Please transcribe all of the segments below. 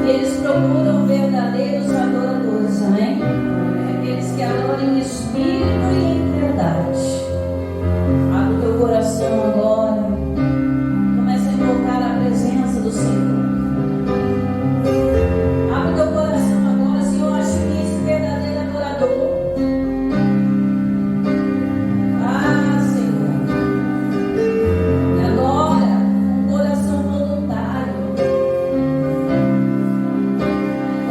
Eles procuram verdadeiros adoradores, amém? Aqueles que adoram em espírito e em verdade. Abre o teu coração agora. Começa a invocar a presença do Senhor. Abre o teu coração agora, Senhor. Acho que esse verdadeiro adorador. Ah, Senhor. E agora, com o coração voluntário.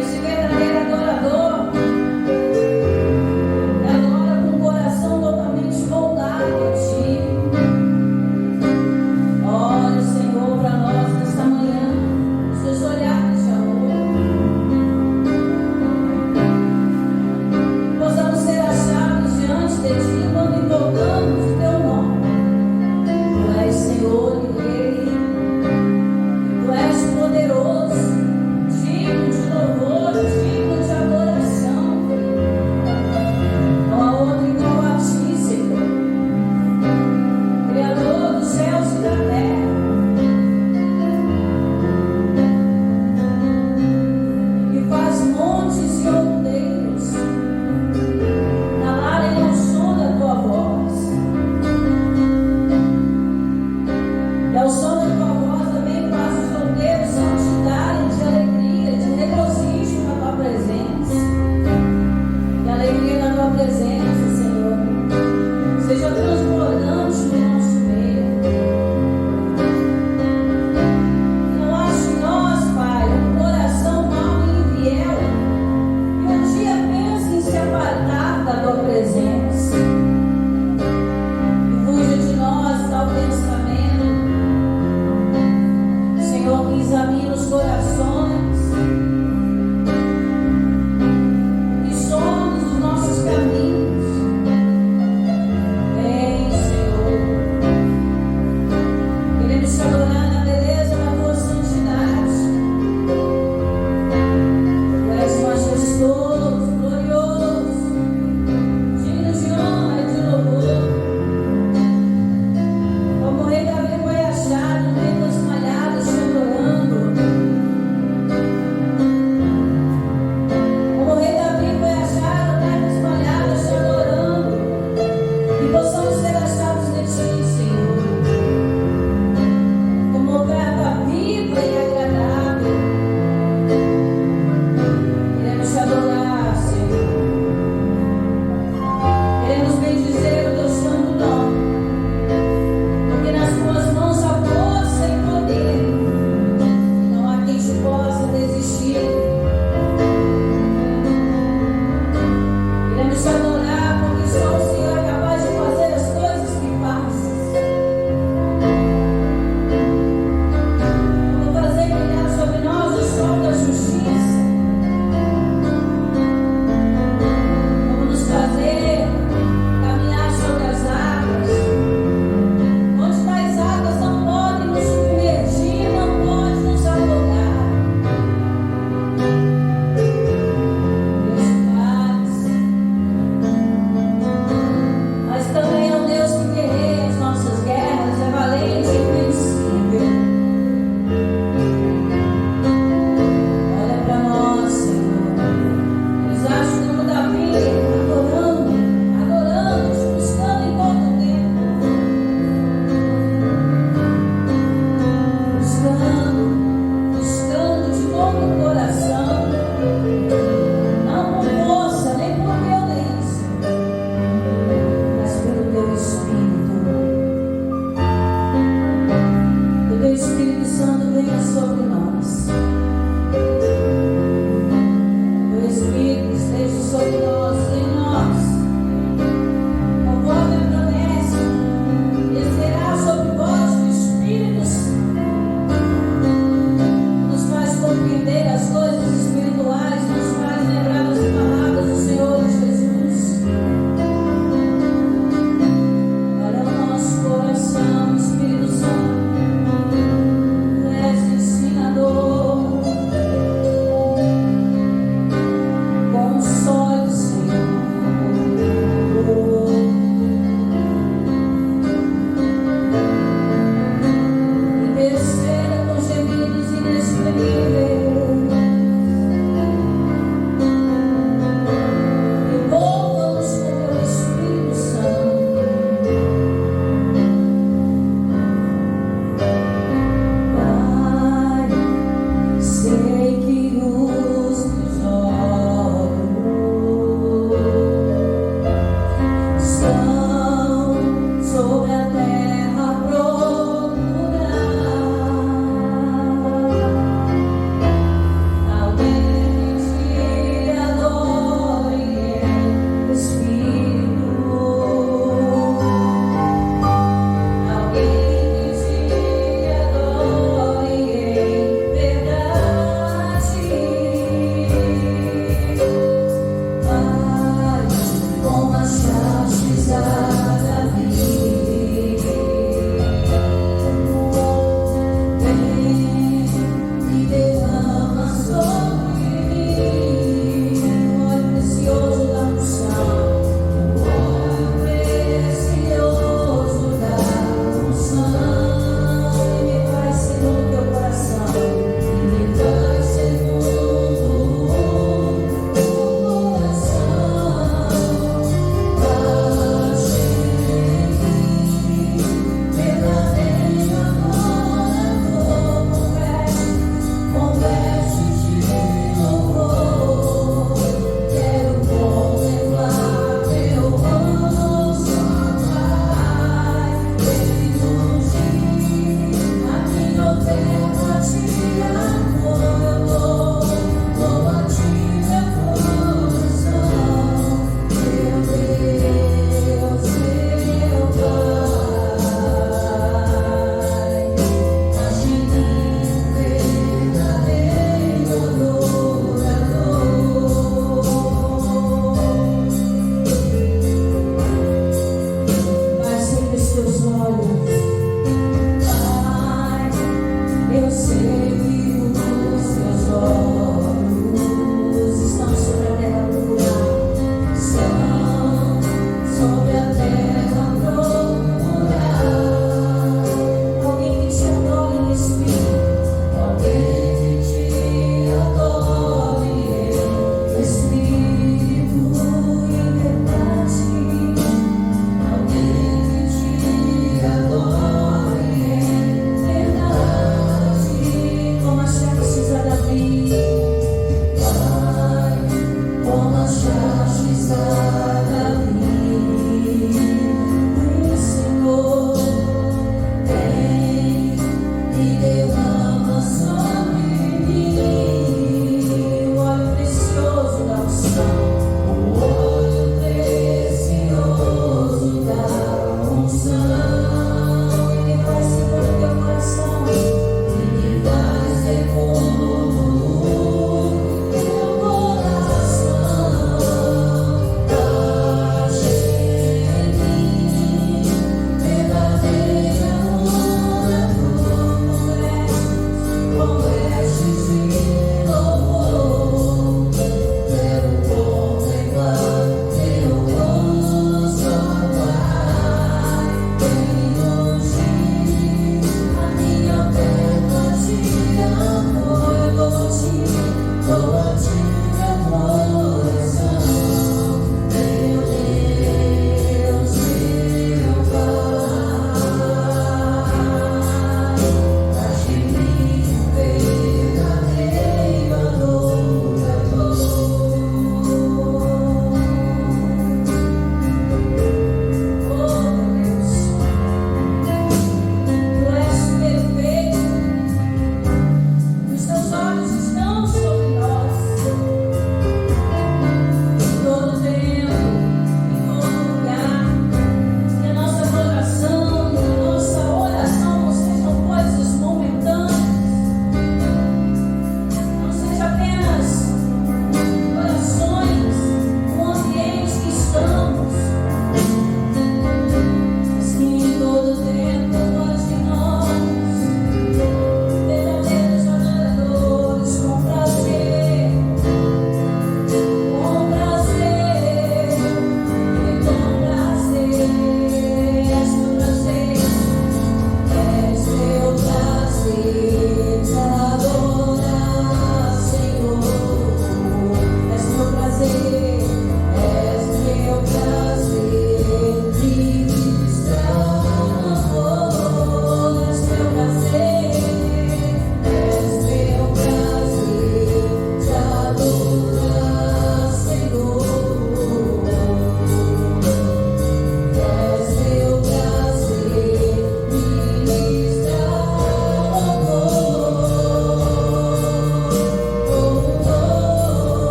Esse verdadeiro adorador. E agora, com o coração totalmente voltado a Ti. Olha, Senhor, para nós nesta manhã. Seus olhares de amor. Possamos ser achados diante de Ti quando invocamos o Teu nome. Tu és Senhor e Rei. Tu és poderoso, digno de louvor, digno de adoração. Não há outro igual a Ti, Senhor. Criador dos céus e da terra. Que faz montes e outeiros calarem ao som da Tua voz. E ao som da Tua voz também faz os outeiros saltitarem de alegria, de regozijo na Tua presença. Que a alegria da Tua presença, Senhor, seja transbordante no nosso meio. Que não ache em nós, Pai, um coração mau e infiel, que um dia pense em se apartar da Tua presença. Que fuja de nós tal pensamento, Senhor, que examine os corações, que somos os nossos caminhos. Vem, Senhor, queremos te adorar na beleza da Tua santidade. Tu és majestoso, glorioso, digno de honra e de louvor. Como o rei Davi foi achado no meio das malhadas, te adorando. Como o rei Davi foi achado no meio das malhadas, te adorando. Que possamos ser achados de Ti, Senhor, como oferta viva e agradável. Queremos te adorar, Senhor. Queremos bendizer o Teu santo nome, porque nas Tuas mãos há força e poder, e não há quem te possa desistir. Queremos te adorar, porque só o Senhor é capaz de fazer as coisas que fazes. Como fazer brilhar sobre nós o sol da justiça. Como nos fazer caminhar sobre as águas, onde tais águas não podem nos submergir, não podem nos afogar. Deus faz, mas também é um Deus que guerreia as nossas guerras, é valente e invencível. Olha para nós, Senhor. Eles acham como Davi, adorando, te buscando em todo o tempo. Buscando de todo o coração. Não por força, nem por violência, mas pelo Teu Espírito. Que o Teu Espírito Santo venha sobre nós. Que o Espírito esteja sobre nós, em nós. Conforme a promessa, descerá sobre vós o Espírito Santo. Nos faz compreender as coisas espirituais, nos faz lembrar das palavras do Senhor Jesus. Olha o nosso coração, Espírito Santo. Tu és ensinador, console, Senhor.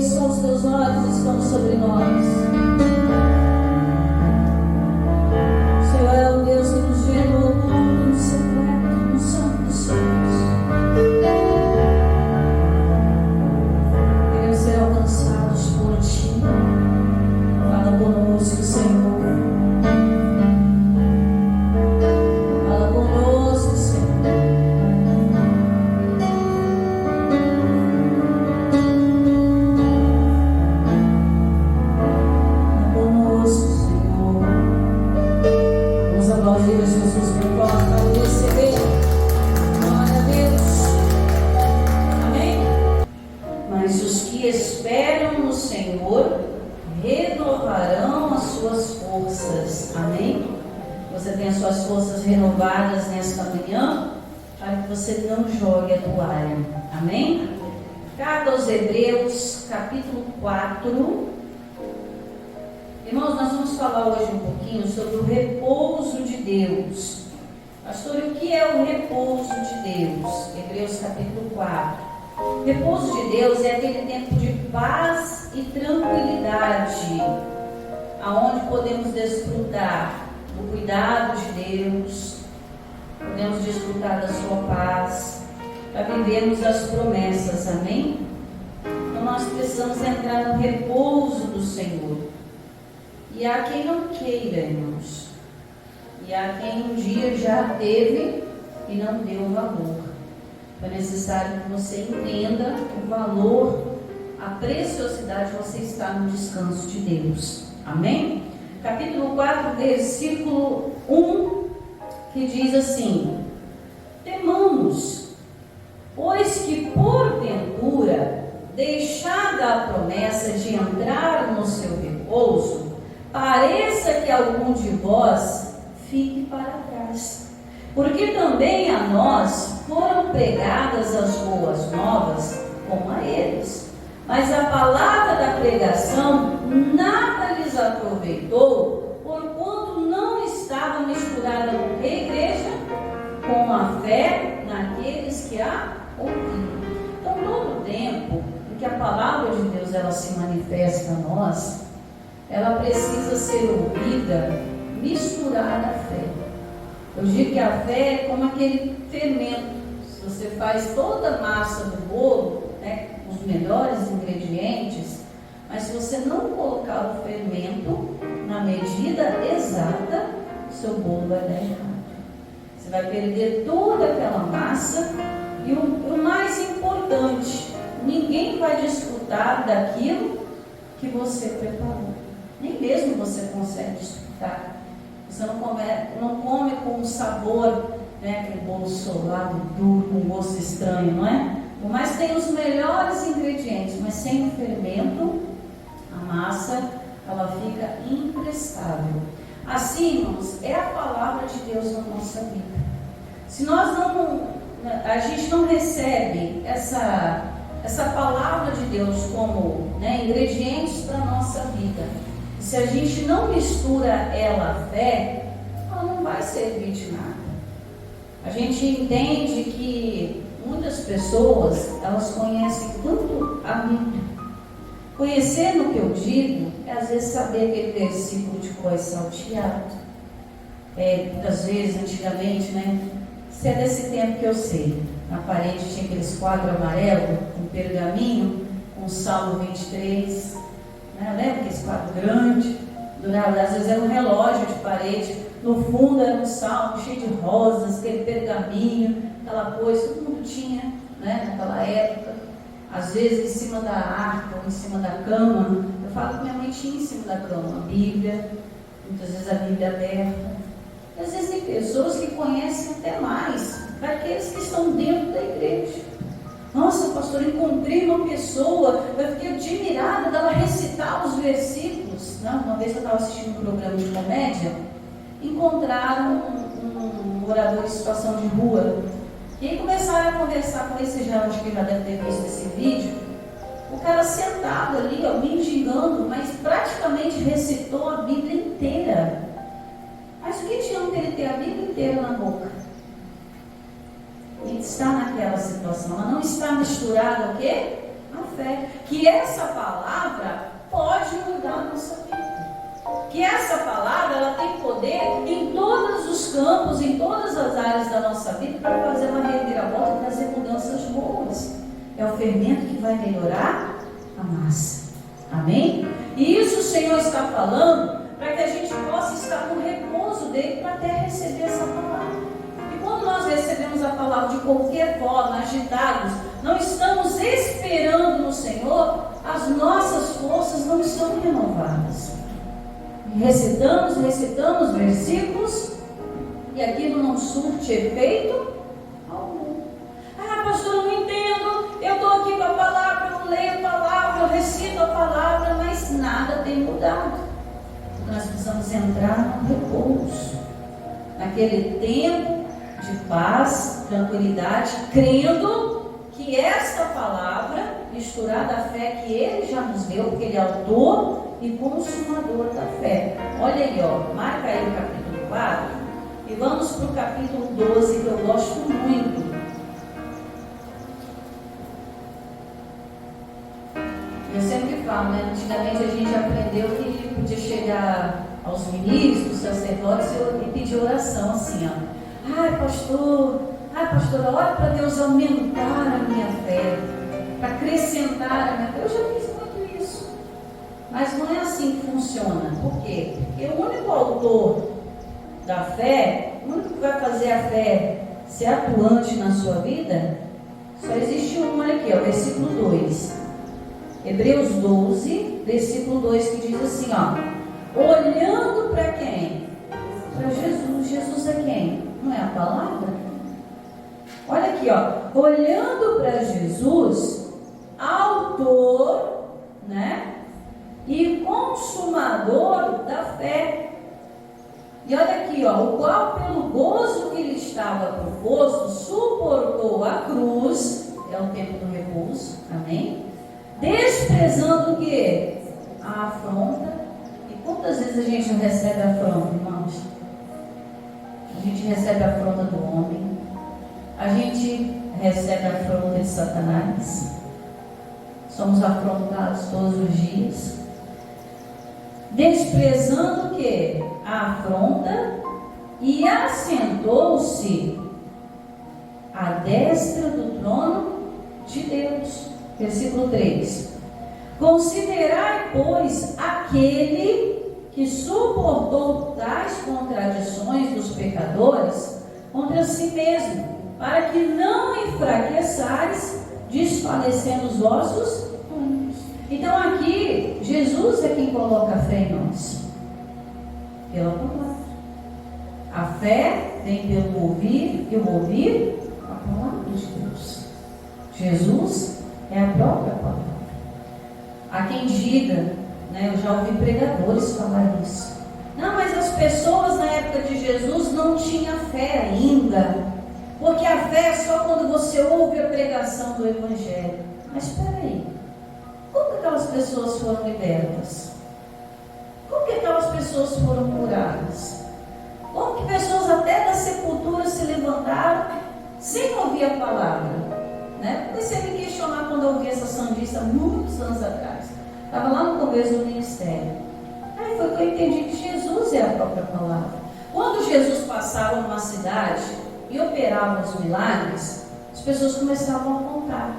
Só os teus olhos estão sobre nós. aplaudir as pessoas que podem para receber. Glória a Deus. Amém? Mas os que esperam no Senhor renovarão as suas forças. Amém? Você tem as suas forças renovadas nesta manhã, para que você não jogue a toalha. Amém? Carta aos Hebreus, capítulo 4. Irmãos, nós vamos falar hoje um pouquinho sobre o repouso de Deus. Pastor, o que é o repouso de Deus? Hebreus capítulo 4. Repouso de Deus é aquele tempo de paz e tranquilidade, aonde podemos desfrutar do cuidado de Deus, podemos desfrutar da sua paz, para vivermos as promessas, amém? Então nós precisamos entrar no repouso do Senhor. E há quem não queira, irmãos. E há quem um dia já teve e não deu valor. É necessário que você entenda o valor, a preciosidade de você estar no descanso de Deus. Amém? Capítulo 4, versículo 1, que diz assim: temamos, pois que porventura, deixada a promessa de entrar no seu repouso, pareça que algum de vós fique para trás. Porque também a nós foram pregadas as boas novas, como a eles. Mas a palavra da pregação nada lhes aproveitou, porquanto não estava misturada com a igreja, com a fé naqueles que a ouviram. Então, todo tempo em que a palavra de Deus ela se manifesta a nós, ela precisa ser ouvida, misturada à fé. Eu digo que a fé é como aquele fermento. Se você faz toda a massa do bolo, né, os melhores ingredientes, mas se você não colocar o fermento na medida exata, seu bolo vai dar errado. Você vai perder toda aquela massa e o mais importante, ninguém vai desfrutar daquilo que você preparou. Nem mesmo você consegue desfrutar. Você não come com um sabor, né, aquele bolo solado, duro, com gosto estranho, não é? Por mais que tenha os melhores ingredientes, mas sem o fermento, a massa, ela fica imprestável. Assim, irmãos, é a palavra de Deus na nossa vida. Se nós a gente não recebe essa palavra de Deus como, né, ingredientes para a nossa vida, se a gente não mistura ela à fé, ela não vai servir de nada. A gente entende que muitas pessoas, elas conhecem tanto a Bíblia. Conhecer no que eu digo é às vezes saber aquele versículo de cor salteado. Muitas vezes, antigamente, né? Se é desse tempo que eu sei, na parede tinha aqueles quadros amarelos, com pergaminho, com o Salmo 23. Lembra aquele quadro grande? Às vezes era um relógio de parede, no fundo era um salmo cheio de rosas, aquele pergaminho, aquela coisa, todo mundo tinha, né, naquela época. Às vezes em cima da arca ou em cima da cama. Eu falo que minha mãe tinha em cima da cama a Bíblia, muitas vezes a Bíblia aberta. E às vezes tem pessoas que conhecem até mais daqueles que estão dentro da igreja. Nossa, pastor, encontrei uma pessoa, eu fiquei admirada dela recitar os versículos. Uma vez eu estava assistindo um programa de comédia, encontraram um morador em situação de rua. E aí começaram a conversar com ele, você já acho que já deve ter visto esse vídeo. O cara sentado ali, mendigando, mas praticamente recitou a Bíblia inteira. Mas o que adianta ele ter a Bíblia inteira na boca? Ele está naquela situação, ela não está misturada o quê? A fé. Que essa palavra pode mudar a nossa vida. Que essa palavra ela tem poder em todos os campos, em todas as áreas da nossa vida, para fazer uma reviravolta e trazer mudanças boas. É o fermento que vai melhorar a massa. Amém? E isso o Senhor está falando para que a gente possa estar no repouso dele para até receber essa palavra. E quando nós recebemos a palavra de qualquer forma, agitados, não estamos esperando no Senhor, as nossas forças não estão renovadas. Recitamos versículos e aquilo não surte efeito algum. Ah, pastor, eu não entendo, eu estou aqui com a palavra, eu leio a palavra, eu recito a palavra, mas nada tem mudado. Nós precisamos entrar no repouso, naquele tempo de paz, tranquilidade, crendo que esta palavra, misturada à fé que Ele já nos deu, porque Ele é autor e consumador da fé. Olha aí, ó, marca aí o capítulo 4 e vamos para o capítulo 12, que eu gosto muito. Eu sempre falo, né? Antigamente a gente aprendeu que podia chegar aos ministros, sacerdotes e pedir oração assim, ó. Ai, pastora, ore para Deus aumentar a minha fé, para acrescentar a minha fé. Eu já fiz muito isso. Mas não é assim que funciona. Por quê? Porque o único autor da fé, o único que vai fazer a fé ser atuante na sua vida, só existe um, olha aqui, ó, versículo 2. Hebreus 12, versículo 2, que diz assim, ó. Olhando para quem? Para Jesus. Jesus é quem? Não é a palavra? Olha aqui, ó. Olhando para Jesus, autor, né? E consumador da fé. E olha aqui, ó. O qual, pelo gozo que lhe estava proposto, suportou a cruz. É o tempo do repouso. Amém? Desprezando o quê? A afronta. E quantas vezes a gente não recebe a afronta, irmãos? A gente recebe a afronta do homem. A gente recebe a afronta de Satanás. Somos afrontados todos os dias. Desprezando o quê? A afronta. E assentou-se à destra do trono de Deus. Versículo 3. Considerai, pois, aquele que suportou tais contradições dos pecadores contra si mesmo, para que não enfraqueçais, desfalecendo os vossos ânimos. Então aqui, Jesus é quem coloca a fé em nós. Pela palavra. A fé vem pelo ouvir, e o ouvir a palavra de Deus. Jesus é a própria palavra. Há quem diga, né, eu já ouvi pregadores falar isso. Não, mas as pessoas na época de Jesus não tinham fé ainda. Porque a fé é só quando você ouve a pregação do Evangelho. Mas espera aí. Como que aquelas pessoas foram libertas? Como que aquelas pessoas foram curadas? Como que pessoas até da sepultura se levantaram sem ouvir a palavra? Né? Comecei a me questionar quando eu ouvi essa sandista muitos anos atrás. Estava lá no começo do ministério. Aí foi que eu entendi que Jesus é a própria palavra. Quando Jesus passava numa cidade e operava os milagres, as pessoas começavam a contar.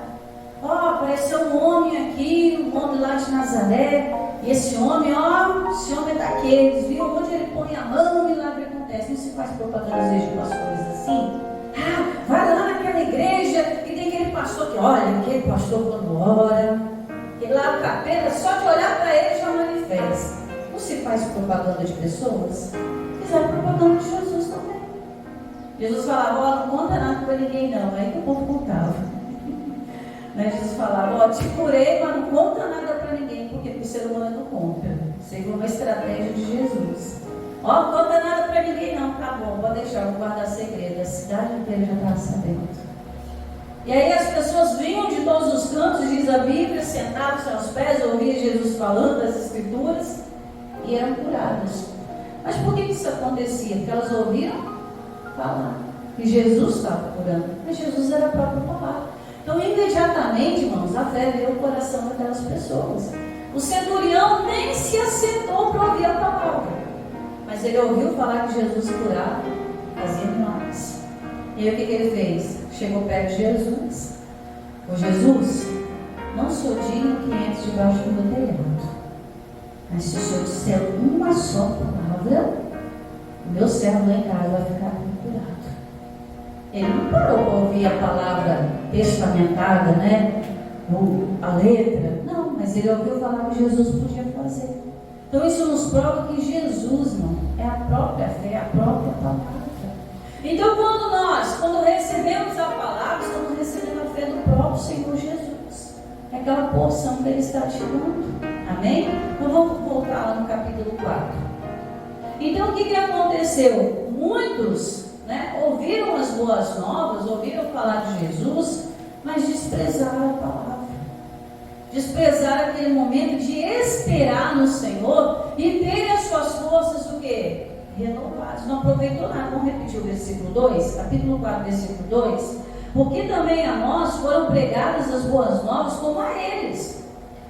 Apareceu um homem aqui, um homem lá de Nazaré, e esse homem é daqueles, viu? Onde ele põe a mão, o milagre acontece. Não se faz propaganda de pastores assim? Vai lá naquela igreja e tem aquele pastor que, olha, aquele pastor quando ora, e lá o capeta, só de olhar para ele já manifesta. Não se faz propaganda de pessoas? Fizeram propaganda de Jesus também. Jesus falava, não conta nada para ninguém não. Aí que o povo contava. Né? Jesus falava, te curei, mas não conta nada para ninguém, porque o ser humano não conta. Segundo uma estratégia de Jesus. Não conta nada para ninguém não, tá bom, pode deixar, vou guardar segredo. A cidade inteira já estava sabendo. E aí as pessoas vinham de todos os cantos, diz a Bíblia, sentavam-se aos pés, ouviam Jesus falando das Escrituras e eram curadas. Mas por que isso acontecia? Porque elas ouviram falar que Jesus estava curando, mas Jesus era a própria palavra. Então imediatamente, irmãos, a fé veio ao coração daquelas pessoas. O centurião nem se assentou para ouvir a palavra, mas ele ouviu falar que Jesus curava, fazia milagres. E aí o que ele fez? Chegou perto de Jesus. Jesus, não sou digno que entre debaixo do meu telhado, mas se o Senhor disser uma só palavra, o meu servo lá em casa vai ficar curado. Ele não parou para ouvir a palavra testamentada, né? A letra. Não, mas ele ouviu falar que Jesus podia fazer. Então isso nos prova que Jesus, irmão, é a própria fé, a própria palavra. Então, quando recebemos a palavra, estamos recebendo a fé do próprio Senhor Jesus. É aquela porção que Ele está te dando. Amém? Então, vamos voltar lá no capítulo 4. Então, o que aconteceu? Muitos, ouviram as boas novas, ouviram falar de Jesus, mas desprezaram a palavra. Desprezaram aquele momento de esperar no Senhor e terem as suas forças o quê? Renovadas. Não aproveitou nada. Vamos repetir o versículo 2, capítulo 4, versículo 2. Porque também a nós foram pregadas as boas novas como a eles.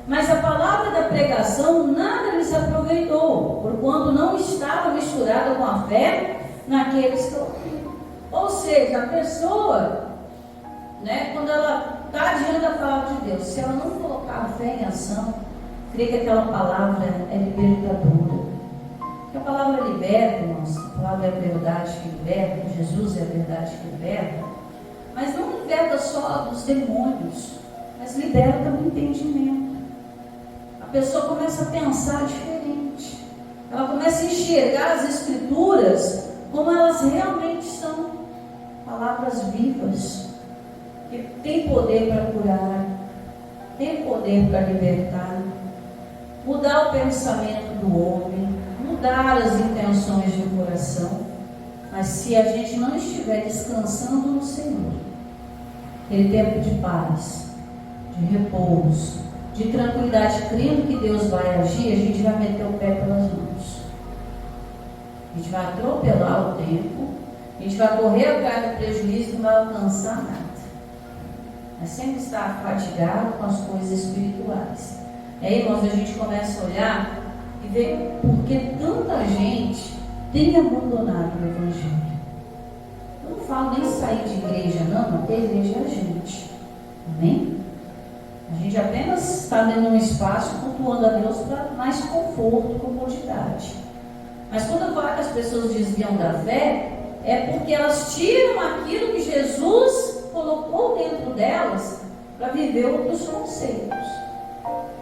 Mas a palavra da pregação nada lhes aproveitou, porquanto não estava misturada com a fé naqueles que ouviram. Ou seja, a pessoa, quando ela está diante da palavra de Deus, se ela não colocar a fé em ação, crê que aquela palavra é libertadora. Porque a palavra liberta, irmãos. A palavra é a verdade que liberta. Jesus é a verdade que liberta. Mas não liberta só dos demônios, mas liberta do entendimento. A pessoa começa a pensar diferente. Ela começa a enxergar as Escrituras como elas realmente são. Palavras vivas, que tem poder para curar, tem poder para libertar, mudar o pensamento do homem, mudar as intenções do coração. Mas se a gente não estiver descansando no Senhor, aquele tempo de paz, de repouso, de tranquilidade, crendo que Deus vai agir, a gente vai meter o pé pelas mãos. A gente vai atropelar o tempo, a gente vai correr atrás do prejuízo e não vai alcançar nada. Mas sempre estar fatigado com as coisas espirituais. Aí, irmãos, a gente começa a olhar e ver por que tanta gente tem abandonado o Evangelho. Eu não falo nem sair de igreja, não, porque a igreja é a gente. Amém? A gente apenas está dentro de um espaço cultuando a Deus para mais conforto, comodidade. Mas quando eu falo que as pessoas desviam da fé, é porque elas tiram aquilo que Jesus colocou dentro delas para viver outros conceitos,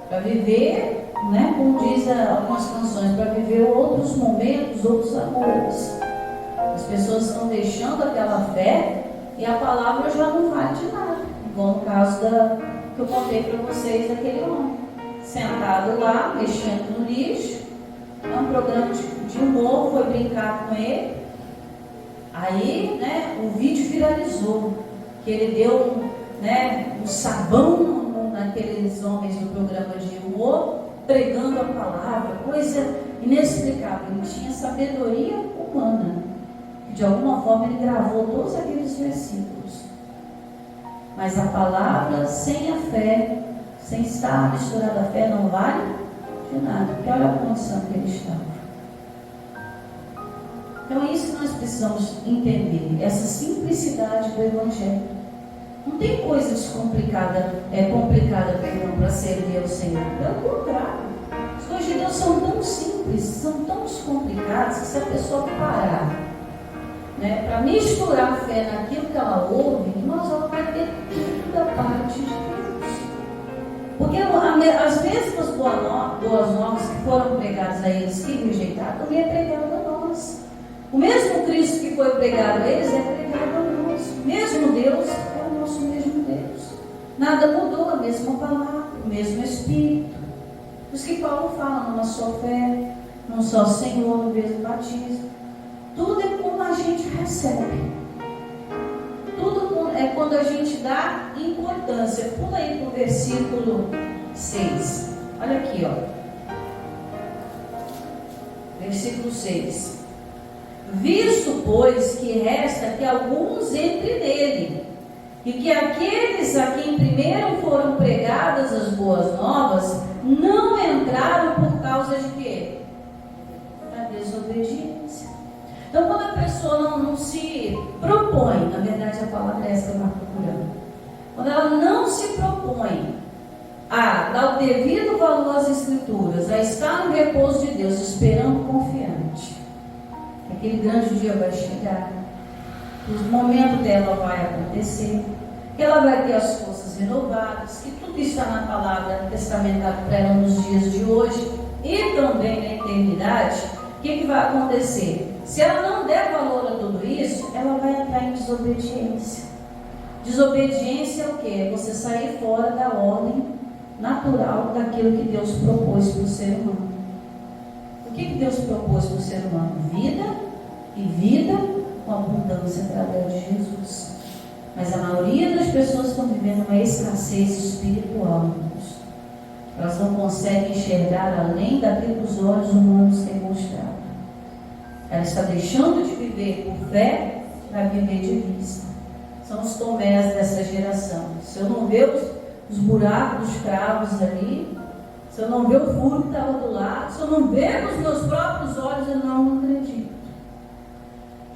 para viver, como diz algumas canções, para viver outros momentos, outros amores. As pessoas estão deixando aquela fé e a palavra já não vale de nada, igual no caso que eu contei para vocês daquele homem, sentado lá, mexendo no lixo. É um programa de humor, foi brincar com ele. Aí, o vídeo viralizou, que ele deu um sabão naqueles homens do programa de humor, pregando a palavra, coisa inexplicável. Ele tinha sabedoria humana, e de alguma forma ele gravou todos aqueles versículos. Mas a palavra sem a fé, sem estar misturada a fé, não vale de nada, porque olha a condição que ele estava. Então é isso que nós precisamos entender, essa simplicidade do Evangelho. Não tem coisa complicada para servir ao Senhor. Pelo contrário, as coisas de Deus são tão simples, são tão descomplicadas, que se a pessoa parar para misturar a fé naquilo que ela ouve, ela vai ter tudo da parte de Deus. Porque as mesmas boas novas que foram pregadas a eles que rejeitaram, também é pregado a nós. O mesmo Cristo que foi pregado a eles é pregado a nós. O mesmo Deus é o nosso mesmo Deus. Nada mudou, a mesma palavra, o mesmo Espírito. Por isso que Paulo fala numa só fé, num só Senhor, no mesmo batismo. Tudo é como a gente recebe. Tudo é quando a gente dá importância. Pula aí para o versículo 6. Olha aqui, versículo 6. Visto, pois, que resta que alguns entrem nele, e que aqueles a quem primeiro foram pregadas as boas novas, não entraram por causa de quê? Da desobediência. Então, quando a pessoa não se propõe, na verdade a palavra é essa que eu estou procurando, quando ela não se propõe a dar o devido valor às Escrituras, a estar no repouso de Deus, esperando confiante, aquele grande dia vai chegar, o momento dela vai acontecer, que ela vai ter as forças renovadas, que tudo está na palavra testamentada para ela nos dias de hoje e também na eternidade. o que vai acontecer? Se ela não der valor a tudo isso, ela vai entrar em desobediência. Desobediência é o quê? É você sair fora da ordem natural daquilo que Deus propôs para o ser humano. O que Deus propôs para o ser humano? Vida e vida com abundância através de Jesus. Mas a maioria das pessoas estão vivendo uma escassez espiritual, irmãos. Elas não conseguem enxergar além daquilo que os olhos humanos têm mostrado. Ela está deixando de viver por fé para viver de vista. São os Tomés dessa geração. Se eu não ver os buracos dos cravos ali, se eu não ver o furo que estava do lado, se eu não ver com os meus próprios olhos, eu não acredito.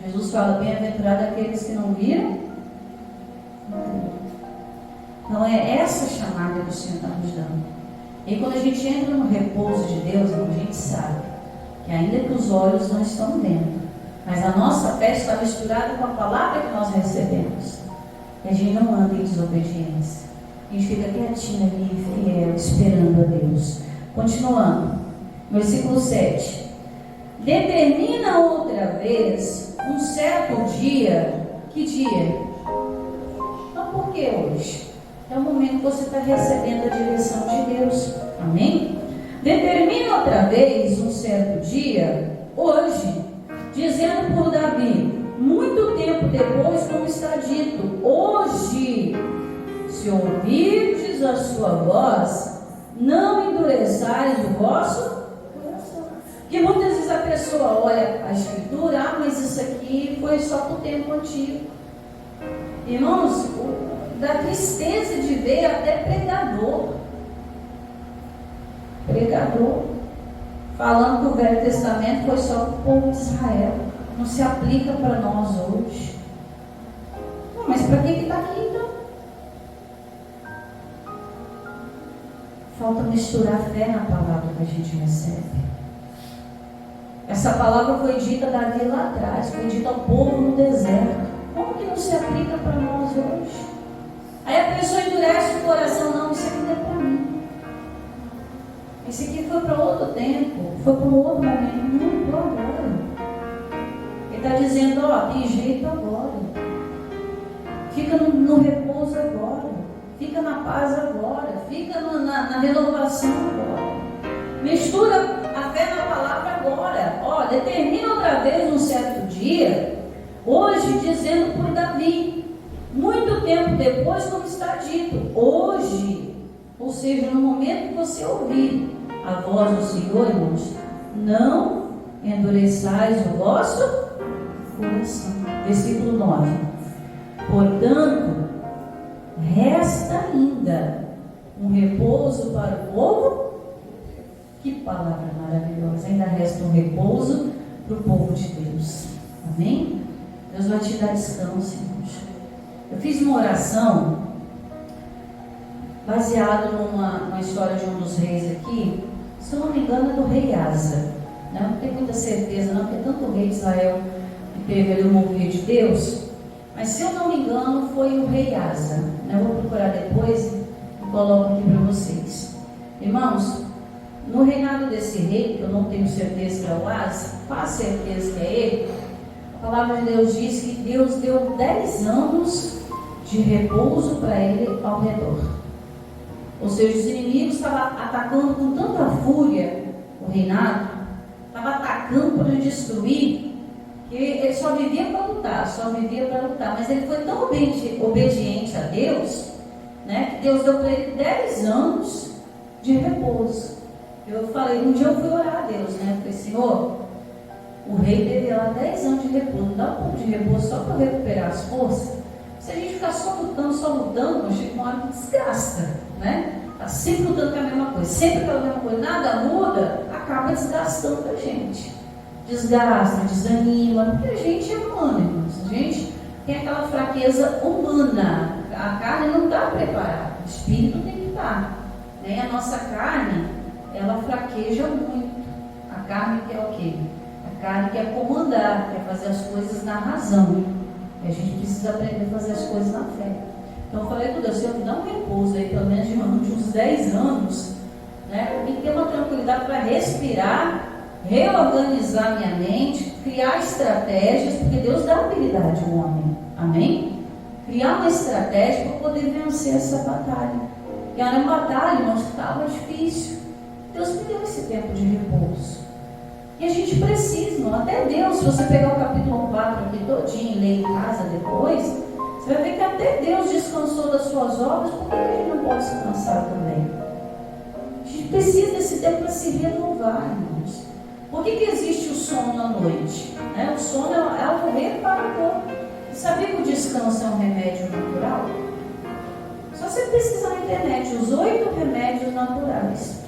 Jesus fala: bem-aventurado aqueles que não viram. Então é essa chamada que o Senhor está nos dando. E quando a gente entra no repouso de Deus, a gente sabe que ainda que os olhos não estão vendo, mas a nossa fé está misturada com a palavra que nós recebemos. E a gente não anda em desobediência. A gente fica quietinho ali, fiel, esperando a Deus. Continuando, versículo 7. Determina outra vez um certo dia. Que dia? Então por que hoje? É o momento que você está recebendo a direção de Deus. Amém? Determina outra vez um certo dia, hoje, dizendo por Davi, muito tempo depois, como está dito, hoje, se ouvirdes a sua voz, não endureçais o vosso coração. Porque muitas vezes a pessoa olha a Escritura, mas isso aqui foi só para o tempo antigo. Irmãos, dá tristeza de ver até pregador falando que o Velho Testamento foi só para o povo de Israel, não se aplica para nós hoje. Não, mas para que está aqui então? Falta misturar fé na palavra que a gente recebe. Essa palavra foi dita daqui lá atrás, foi dita ao povo no deserto. Como que não se aplica para nós hoje? Aí a pessoa endurece o coração: não, isso aqui não é para mim. Esse aqui foi para outro tempo, foi para um outro momento. Não, estou agora. Ele está dizendo: ó, tem jeito agora. Fica no repouso agora. Fica na paz agora. Fica na renovação agora. Mistura a fé na palavra agora. Ó, determina outra vez um certo dia, hoje, dizendo por Davi, muito tempo depois, como está dito, hoje, ou seja, no momento que você ouvir a voz do Senhor, irmãos, não endureçais o vosso coração. Versículo 9. Portanto, resta ainda um repouso para o povo. Que palavra maravilhosa! Ainda resta um repouso para o povo de Deus. Amém? Deus vai te dar descanso, irmãos. Eu fiz uma oração baseado numa história de um dos reis aqui. Se eu não me engano, é do rei Asa. Não tenho muita certeza, não, porque tanto o rei de Israel que teve ali o mover de Deus. Mas se eu não me engano, foi o rei Asa. Eu vou procurar depois e coloco aqui para vocês. Irmãos, no reinado desse rei, que eu não tenho certeza que é o Asa, faço certeza que é ele. A palavra de Deus diz que Deus deu 10 anos de repouso para ele ao redor. Ou seja, os inimigos estavam atacando com tanta fúria o reinado, estavam atacando para destruir, que ele só vivia para lutar, mas ele foi tão obediente a Deus, né, que Deus deu para ele 10 anos de repouso. Eu falei, um dia eu fui orar a Deus, né, falei: Senhor, o rei teve lá 10 anos de repouso, dá um pouco de repouso só para recuperar as forças. Se a gente ficar só lutando, chega uma hora que desgasta, né? Está sempre lutando com a mesma coisa, sempre com a mesma coisa, nada muda, acaba desgastando a gente. Desgasta, desanima, porque a gente é humano, irmãos. A gente tem aquela fraqueza humana, a carne não está preparada, o espírito tem que estar. Né? A nossa carne, ela fraqueja muito. A carne quer o quê? A carne quer comandar, quer fazer as coisas na razão. E a gente precisa aprender a fazer as coisas na fé. Então eu falei com Deus: Senhor, me dá um repouso aí, pelo menos de uns 10 anos, né? Tem que ter uma tranquilidade para respirar reorganizar minha mente, criar estratégias, porque Deus dá habilidade ao homem, amém? Criar uma estratégia para poder vencer essa batalha. E era uma batalha, irmãos, que estava difícil. Deus me deu esse tempo de repouso. E a gente precisa, irmão, até Deus, se você pegar o capítulo 4 aqui todinho e ler em casa depois, você vai ver que até Deus descansou das suas obras, por que a gente não pode descansar também? A gente precisa desse tempo para se renovar, irmãos. Por que existe o sono à noite? O sono é algo reparador. E sabia que o descanso é um remédio natural? Só você pesquisar na internet os 8 remédios naturais.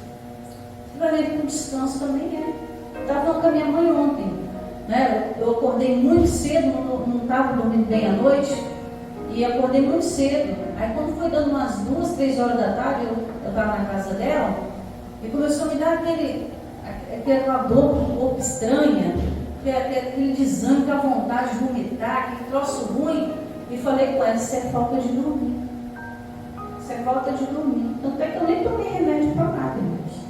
Você vai ver que o descanso também é. Estava falando com a minha mãe ontem. Eu acordei muito cedo, não estava dormindo bem à noite. E acordei muito cedo. Aí quando foi dando umas 2, 3 horas da tarde, eu estava na casa dela. E começou a me dar aquela dor no corpo estranha. Aquele desânimo, aquela vontade de vomitar, aquele troço ruim. E falei com ela, isso é falta de dormir. Isso é falta de dormir. Tanto é que eu nem tomei remédio para nada, irmãos.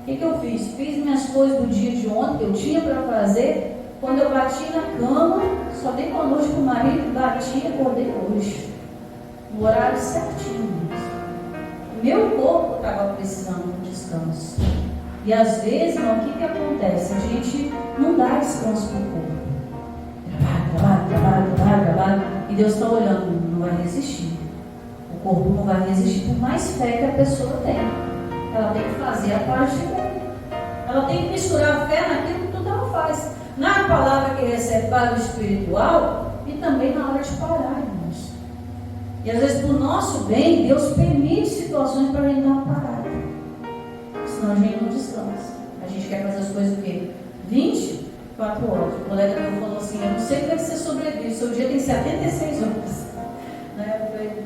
O que eu fiz? Fiz minhas coisas do dia de ontem que eu tinha para fazer. Quando eu bati na cama, só dei boa noite para o marido, bati e acordei hoje. No horário certinho. Meu corpo estava precisando de descanso. E às vezes, irmão, o que acontece? A gente não dá descanso para o corpo. Trabalho. E Deus está olhando, não vai resistir. O corpo não vai resistir, por mais fé que a pessoa tem. Ela tem que fazer a parte dela. Ela tem que misturar a fé naquilo que tudo ela faz. Na palavra que recebe para o espiritual e também na hora de parar, irmãos. E às vezes, por nosso bem, Deus permite situações para a gente dar uma parada. Senão a gente não descansa. A gente quer fazer as coisas o quê? 24 horas. O colega meu falou assim, eu não sei como é que você sobrevive, seu dia tem 76 horas.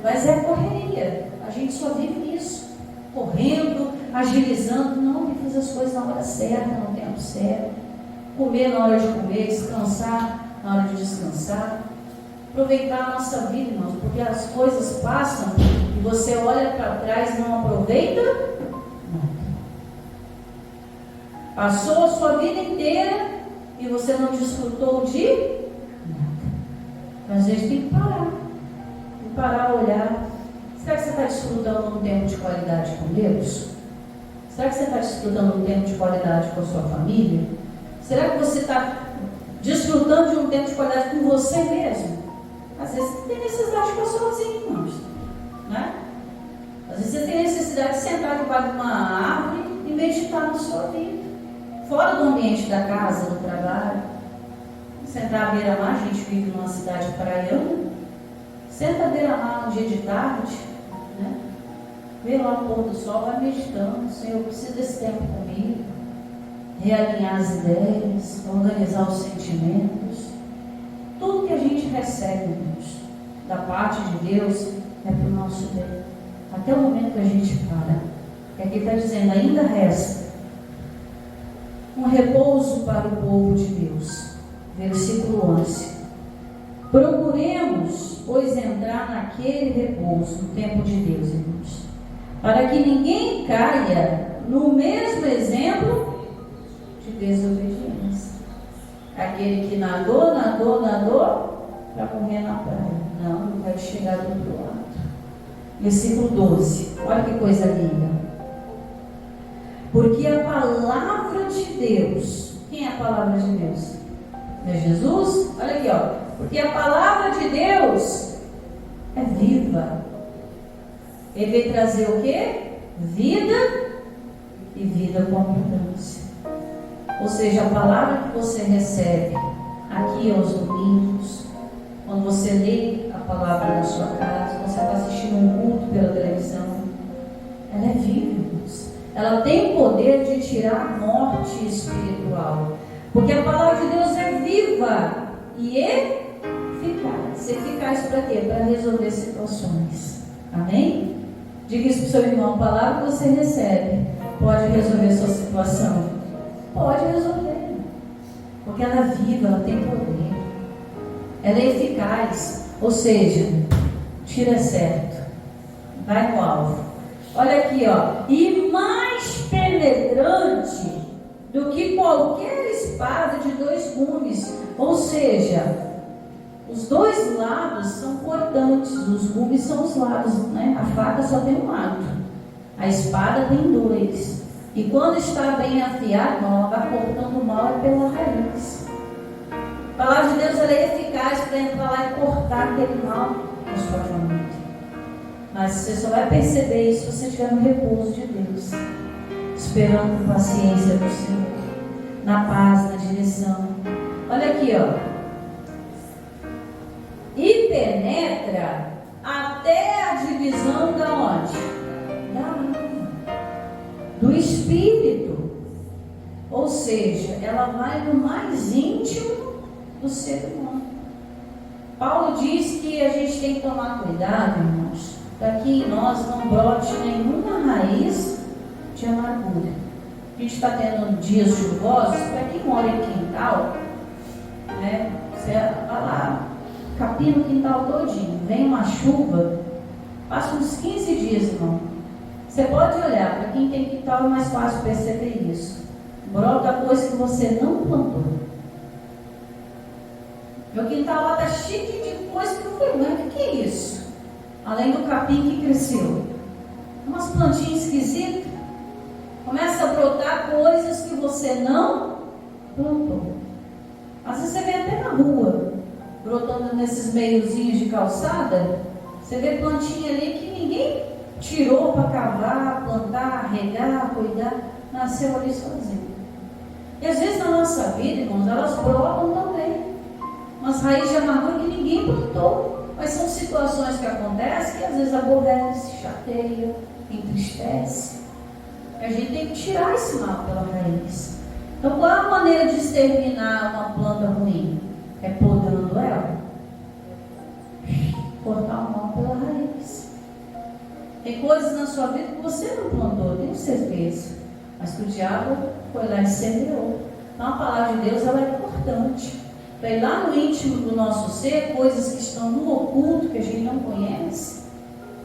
Mas é correria. A gente só vive nisso. Correndo, agilizando. Não, tem que fazer as coisas na hora certa, no tempo certo. Comer na hora de comer, descansar na hora de descansar. Aproveitar a nossa vida, irmãos, porque as coisas passam e você olha para trás e não aproveita nada. Passou a sua vida inteira e você não desfrutou de nada. Então, às vezes tem que parar. Tem que parar a olhar. Será que você está desfrutando um tempo de qualidade com Deus? Será que você está desfrutando um tempo de qualidade com a sua família? Será que você está desfrutando de um tempo de qualidade com você mesmo? Às vezes você tem necessidade de ficar sozinho, irmãos. Né? Às vezes você tem necessidade de sentar debaixo de uma árvore e meditar na sua vida. Fora do ambiente da casa, do trabalho. Sentar à beira-mar, a gente vive numa cidade praiana. Senta à beira-mar um dia de tarde, né? Vê lá o pôr do sol, vai meditando. Senhor, eu preciso desse tempo comigo. Realinhar as ideias, organizar os sentimentos. Tudo que a gente recebe, irmãos, da parte de Deus é para o nosso bem. Até o momento que a gente para. E aqui está dizendo, ainda resta um repouso para o povo de Deus. Versículo 11. Procuremos, pois, entrar naquele repouso, no tempo de Deus, irmãos, para que ninguém caia no mesmo exemplo de desobediência. Aquele que nadou para morrer na praia. Não vai chegar do outro lado. Versículo 12. Olha que coisa linda. Porque a palavra de Deus, quem é a palavra de Deus? É Jesus? Olha aqui, ó. Porque a palavra de Deus é viva. Ele veio trazer o quê? Vida e vida com abundância. Ou seja, a palavra que você recebe aqui aos domingos, quando você lê a palavra na sua casa, quando você está assistindo um culto pela televisão, ela é viva, irmãos. Ela tem o poder de tirar a morte espiritual. Porque a palavra de Deus é viva e eficaz. Eficaz para quê? Para resolver situações. Amém? Diga isso para o seu irmão. A palavra que você recebe pode resolver a sua situação. Pode resolver. Porque ela é viva, ela tem poder. Ela é eficaz. Ou seja, tira certo. Vai no alvo. Olha aqui, ó. E mais penetrante do que qualquer espada de 2 gumes. Ou seja, os 2 lados são cortantes, os gumes são os lados, né? A faca só tem um lado, a espada tem 2. E quando está bem afiada, ela vai cortando o mal pela raiz. A palavra de Deus ela é eficaz para entrar lá e cortar aquele mal na sua família. Mas você só vai perceber isso se você estiver no repouso de Deus, esperando com paciência do Senhor, na paz, na direção. Olha aqui, ó. E penetra até a divisão da onde? Da alma, do espírito. Ou seja, ela vai no mais íntimo do ser humano. Paulo diz que a gente tem que tomar cuidado, irmãos, para que em nós não brote nenhuma raiz de amargura. A gente está tendo dias chuvosos, para quem mora em quintal, né? Você vai lá, capina o quintal todinho, vem uma chuva, passa uns 15 dias, irmão. Você pode olhar, para quem tem quintal é mais fácil perceber isso. Brota coisa que você não plantou. Meu quintal lá está cheio de coisa que não foi, mas o que é isso? Além do capim que cresceu, umas plantinhas esquisitas. Começa a brotar coisas que você não plantou. Às vezes você vê até na rua, brotando nesses meiozinhos de calçada, você vê plantinha ali que ninguém tirou para cavar, plantar, regar, cuidar, nasceu ali sozinho. E às vezes na nossa vida, irmãos, elas brotam também, umas raízes de amargura que ninguém plantou, mas são situações que acontecem que às vezes aborrece, chateia, entristece. A gente tem que tirar esse mal pela raiz. Então, qual é a maneira de exterminar uma planta ruim? É podando ela. Cortar o mal pela raiz. Tem coisas na sua vida que você não plantou, tenho certeza. Mas que o diabo foi lá e semeou. Então, a palavra de Deus ela é importante. Para ir lá no íntimo do nosso ser, coisas que estão no oculto, que a gente não conhece,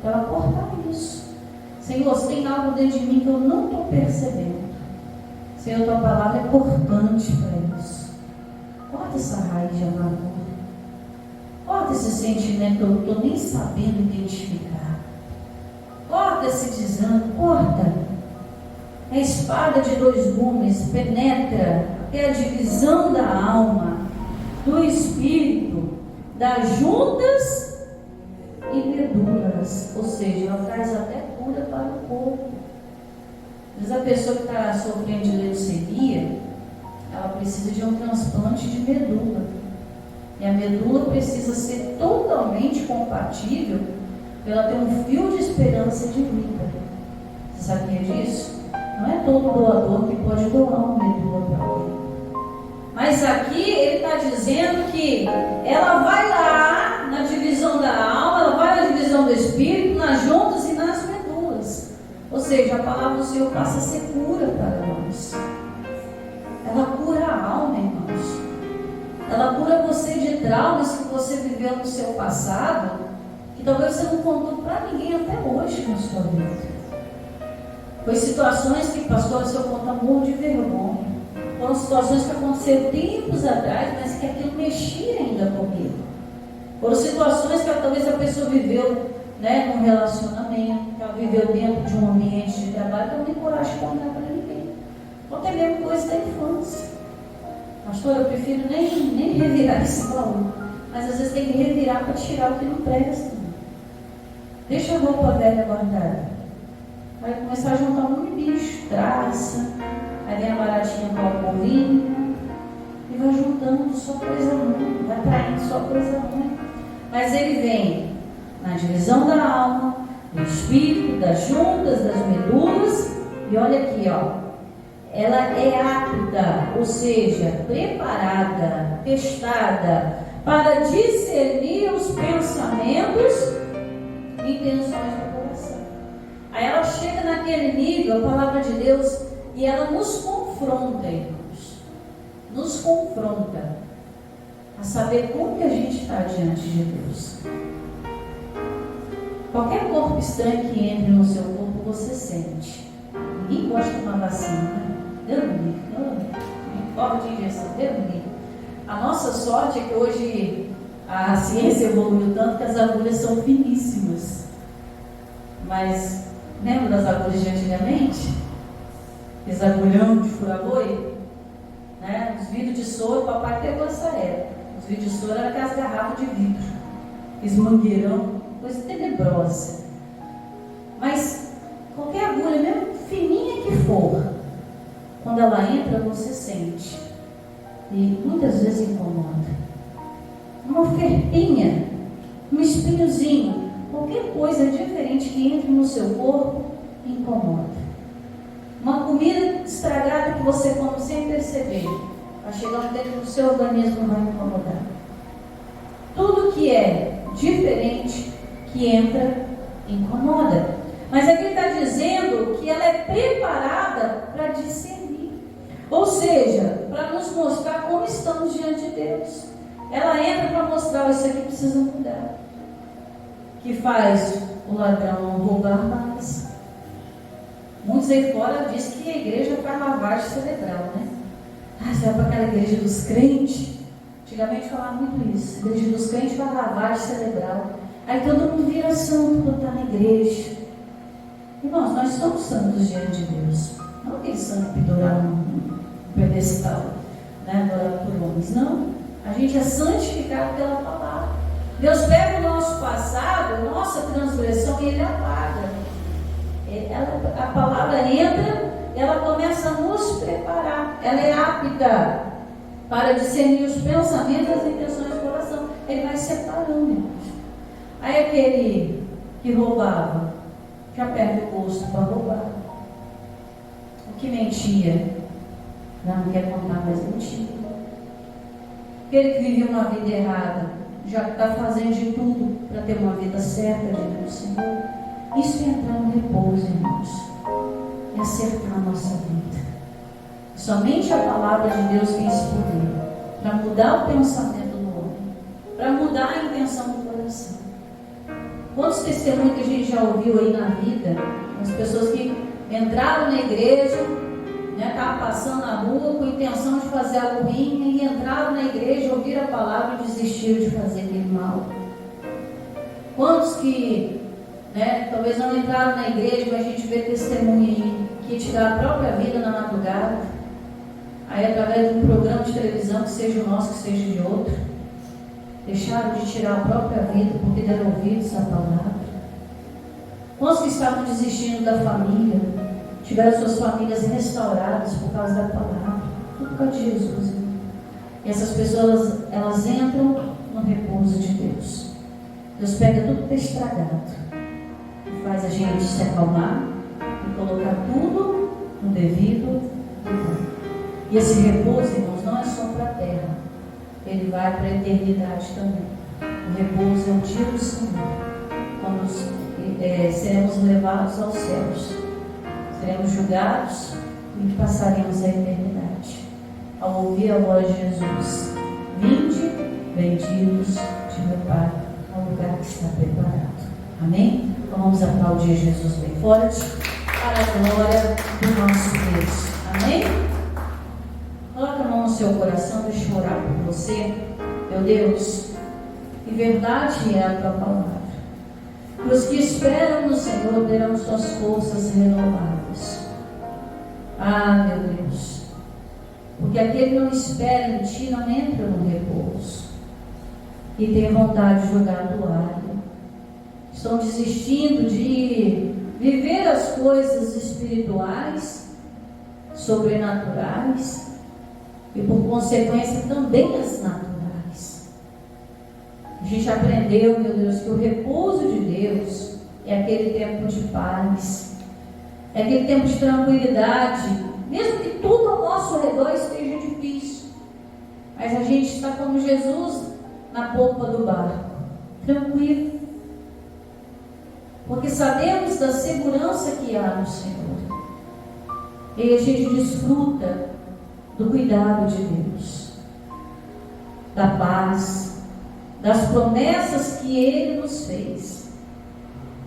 para ela cortar isso. Senhor, se tem algo dentro de mim que eu não estou percebendo, Senhor, tua palavra é cortante para isso. Corta essa raiz de amargura. Corta esse sentimento que eu não estou nem sabendo identificar. Corta esse desânimo, corta. A espada de 2 gumes penetra até a divisão da alma, do espírito, das juntas e medulas. Ou seja, ela traz até cura para o corpo. Mas a pessoa que está sofrendo de leucemia, ela precisa de um transplante de medula. E a medula precisa ser totalmente compatível para ela ter um fio de esperança de vida. Você sabia disso? Não é todo doador que pode doar uma medula para alguém. Mas aqui ele está dizendo que ela vai lá na divisão da alma, ela vai na divisão do espírito, nas juntas e nas medulas. Ou seja, a palavra do Senhor passa a ser cura para nós. Ela cura a alma, irmãos. Ela cura você de traumas que você viveu no seu passado, que talvez você não contou para ninguém até hoje na sua vida. Foi situações que, pastor, se eu contar morro de vergonha. Foram situações que aconteceram tempos atrás, mas que aquilo mexia ainda comigo. Foram situações que talvez a pessoa viveu, né, num relacionamento, que ela viveu dentro de um ambiente de trabalho, que eu não tenho coragem de contar para ninguém. Ou até mesmo coisa da infância. Pastor, eu prefiro nem revirar esse baú. Mas às vezes tem que revirar para tirar o que não presta. Deixa a roupa velha guardada. Vai começar a juntar um monte de bicho, traça. Aí vem a baratinha com o polvinho e vai juntando só coisa ruim, vai traindo só coisa ruim. Mas ele vem na divisão da alma, do espírito, das juntas, das medulas. E olha aqui, ó, ela é apta, ou seja, preparada, testada para discernir os pensamentos e intenções do coração. Aí ela chega naquele nível, a palavra de Deus, e ela nos confronta, irmãos. Nos confronta a saber como que a gente está diante de Deus. Qualquer corpo estranho que entre no seu corpo, você sente. Ninguém gosta de uma vacina, né? Deus me livre. corda de injeção, menino. A nossa sorte é que hoje a ciência evoluiu tanto que as agulhas são finíssimas. Mas lembra das agulhas de antigamente? Esse agulhão de fura-boi? Né? Os vidros de soro, o papai pegou essa época. Os vidros de soro eram aquelas garrafas de vidro. Esse mangueirão, coisa tenebrosa. Mas qualquer agulha, mesmo fininha que for, quando ela entra, você sente. E muitas vezes incomoda. Uma ferpinha, um espinhozinho, qualquer coisa diferente que entre no seu corpo, incomoda. Uma comida estragada que você come sem perceber, vai chegar dentro do seu organismo, vai incomodar. Tudo que é diferente, que entra, incomoda. Mas aqui está dizendo que ela é preparada para discernir. Ou seja, para nos mostrar como estamos diante de Deus. Ela entra para mostrar: isso aqui precisa mudar. Que faz o ladrão não roubar mais. Muitos aí fora dizem que a igreja faz lavagem cerebral, né? Você vai para aquela igreja dos crentes. Antigamente falava muito isso. A igreja dos crentes faz lavagem cerebral. Aí todo mundo vira santo quando está na igreja. Irmãos, nós somos santos diante de Deus. Não aquele santo pendurado no pedestal, né, adorado por homens. Não. A gente é santificado pela palavra. Deus pega o nosso passado, nossa transgressão, e Ele apaga. A palavra entra, ela começa a nos preparar. Ela é apta para discernir os pensamentos e as intenções do coração. Ele vai separando, irmãos. Aí aquele que roubava, já perde o gosto para roubar. O que mentia, não quer contar mais mentira. Aquele que vivia uma vida errada, já está fazendo de tudo para ter uma vida certa diante do Senhor. Isso é entrar no repouso, irmãos. É acertar a nossa vida. Somente a palavra de Deus tem esse poder para mudar o pensamento do homem, para mudar a intenção do coração. Quantos testemunhos que a gente já ouviu aí na vida, as pessoas que entraram na igreja, estavam passando na rua com a intenção de fazer algo ruim, e entraram na igreja, ouviram a palavra e desistiram de fazer aquele mal. Quantos que talvez não entraram na igreja, mas a gente vê testemunho aí, que tiraram a própria vida na madrugada, aí através de um programa de televisão, que seja o nosso, que seja de outro, deixaram de tirar a própria vida porque deram ouvidos à palavra. Quantos que estavam desistindo da família, tiveram suas famílias restauradas por causa da palavra, tudo por causa de Jesus. E essas pessoas, elas entram no repouso de Deus. Deus pega tudo que está estragado e faz a gente se acalmar e colocar tudo no devido lugar. E esse repouso, irmãos, não é só para a terra, ele vai para a eternidade também. O repouso é o dia do Senhor, quando seremos levados aos céus, seremos julgados e passaremos a eternidade. Ao ouvir a voz de Jesus: vinde, benditos de meu Pai, ao lugar que está preparado. Amém? Então vamos aplaudir Jesus bem forte, para a glória do nosso Deus. Amém? Coloca a mão no seu coração, deixa eu orar por você. Meu Deus, que verdade é a tua palavra. Os que esperam no Senhor terão suas forças renovadas. Ah, meu Deus, porque aquele que não espera em ti não entra no repouso e tem vontade de jogar a toalha. Estão desistindo de viver as coisas espirituais, sobrenaturais e, por consequência, também as naturais. A gente aprendeu, meu Deus, que o repouso de Deus é aquele tempo de paz, é aquele tempo de tranquilidade, mesmo que tudo ao nosso redor esteja difícil, mas a gente está como Jesus na polpa do barco, tranquilo, porque sabemos da segurança que há no Senhor, e a gente desfruta do cuidado de Deus, da paz, das promessas que Ele nos fez.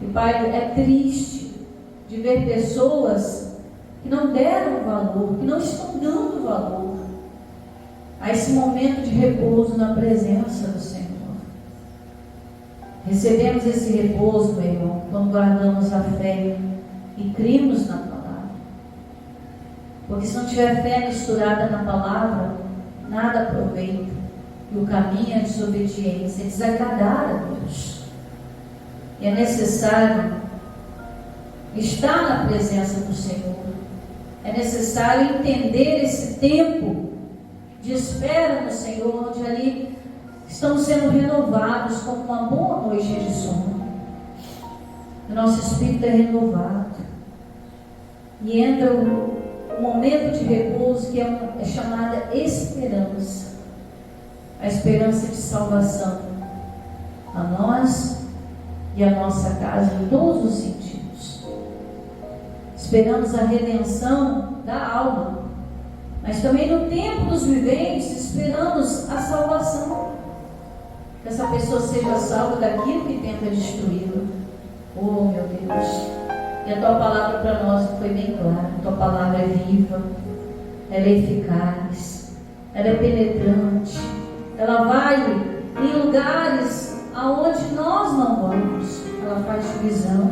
E Pai, é triste de ver pessoas que não deram valor, que não estão dando valor a esse momento de repouso na presença do Senhor. Recebemos esse repouso, meu irmão, quando guardamos a fé e cremos na palavra. Porque se não tiver fé misturada na palavra, nada aproveita. E o caminho é a desobediência, é desagradar a Deus. E é necessário estar na presença do Senhor. É necessário entender esse tempo de espera no Senhor, onde ali estamos sendo renovados como uma boa noite de sono. O nosso espírito é renovado. E entra um momento de repouso que é chamada esperança. A esperança de salvação a nós e a nossa casa em todos os sentidos. Esperamos a redenção da alma, mas também no tempo dos viventes esperamos a salvação, que essa pessoa seja salva daquilo que tenta destruí-la. Oh, meu Deus! E a tua palavra para nós foi bem clara. A tua palavra é viva, ela é eficaz, ela é penetrante, ela vai em lugares aonde nós não vamos. Ela faz divisão,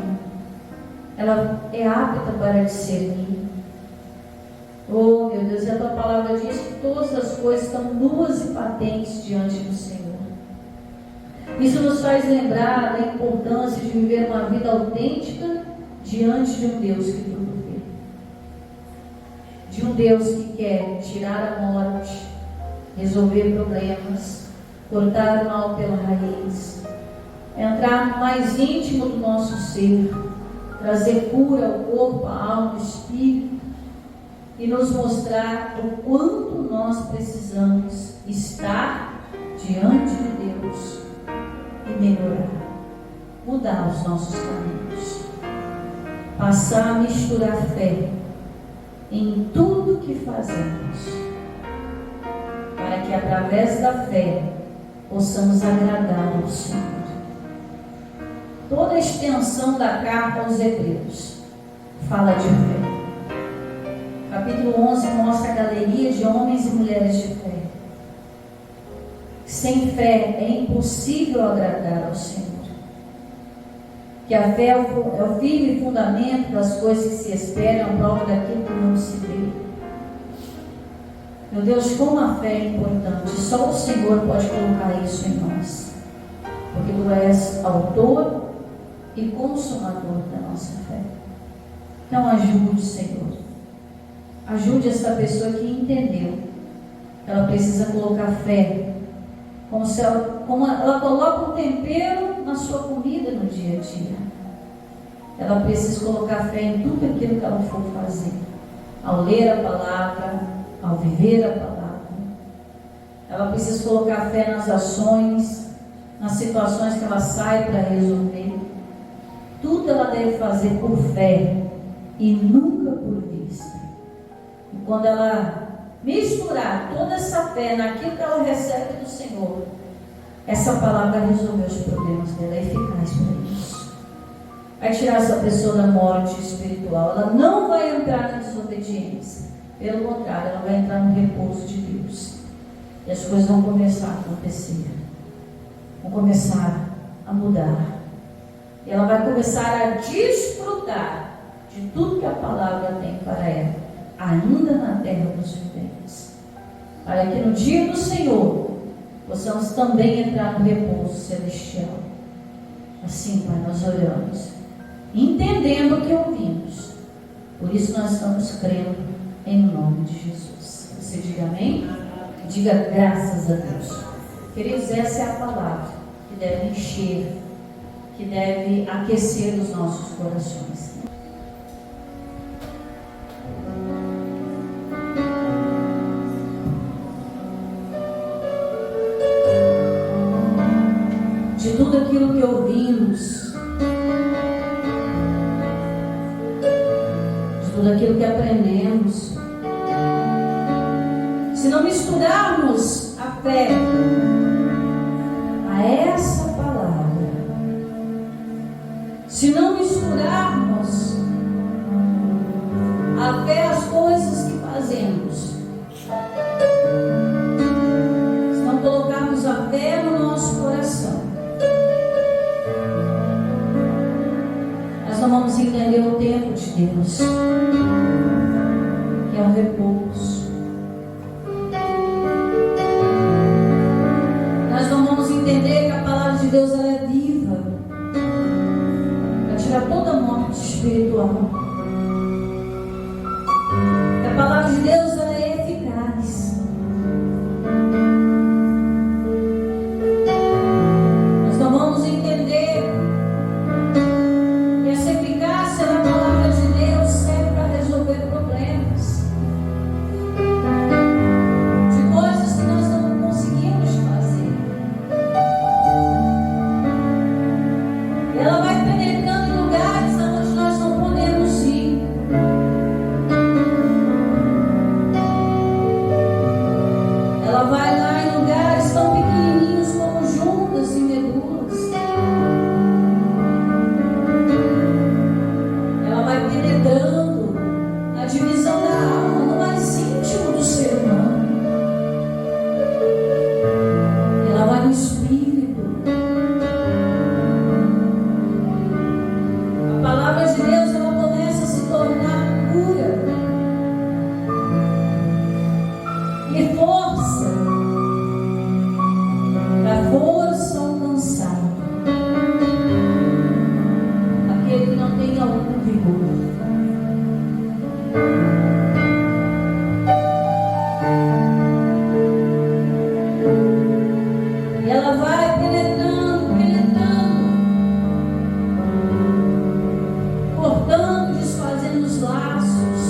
ela é apta para discernir. Oh, meu Deus, e a tua palavra diz que todas as coisas estão nuas e patentes diante do Senhor. Isso nos faz lembrar da importância de viver uma vida autêntica diante de um Deus que tudo vê. De um Deus que quer tirar a morte, resolver problemas, cortar o mal pela raiz, entrar no mais íntimo do nosso ser, trazer cura ao corpo, à alma, ao espírito, e nos mostrar o quanto nós precisamos estar diante de Deus e melhorar, mudar os nossos caminhos, passar a misturar fé em tudo que fazemos, para que através da fé possamos agradar ao Senhor. Toda a extensão da carta aos Hebreus fala de fé. Capítulo 11 mostra a galeria de homens e mulheres de fé. Sem fé é impossível agradar ao Senhor. Que a fé é o firme fundamento das coisas que se esperam, a prova daquilo que não se vê. Meu Deus, como a fé é importante. Só o Senhor pode colocar isso em nós. Porque Tu és autor e consumador da nossa fé. Então ajude, Senhor. Ajude essa pessoa que entendeu. Ela precisa colocar fé. Como ela coloca um tempero na sua comida no dia a dia. Ela precisa colocar fé em tudo aquilo que ela for fazer. Ao ler a palavra, ao viver a palavra. Ela precisa colocar fé nas ações, nas situações que ela sai para resolver. Tudo ela deve fazer por fé e nunca por vista. E quando ela misturar toda essa fé naquilo que ela recebe do Senhor, essa palavra vai resolver os problemas dela, é eficaz para isso. Vai tirar essa pessoa da morte espiritual. Ela não vai entrar na desobediência. Pelo contrário, ela vai entrar no repouso de Deus. E as coisas vão começar a acontecer. Vão começar a mudar. E ela vai começar a desfrutar de tudo que a palavra tem para ela, ainda na terra dos viventes. Para que no dia do Senhor possamos também entrar no repouso celestial. Assim, Pai, nós oramos, entendendo o que ouvimos. Por isso nós estamos crendo em nome de Jesus. Você diga amém? Diga graças a Deus. Queridos, essa é a palavra que deve encher, que deve aquecer os nossos corações. De tudo aquilo que ouvimos, de tudo aquilo que aprendemos, se não misturarmos a fé a essa palavra, se não misturarmos a fé às coisas que fazemos, Deus, que é o repouso. Nós não vamos entender que a palavra de Deus ela é viva para tirar toda a morte espiritual. Que a palavra de Deus ela é eficaz. Nós não vamos entender que essa eficácia da palavra de Deus serve para resolver problemas de coisas que nós não conseguimos fazer. Ela vai penetrando em lugares onde nós não podemos ir. Ela vai lá em lugares tão pequenininhos como juntas e medulas. Ela vai penetrando na divisão da alma, no mais íntimo do ser humano. Ela vai no espírito. A palavra de Deus ela começa a se tornar cura e força para força ao cansado, aquele que não tem algum vigor. E ela vai penetrando, cortando, desfazendo os laços.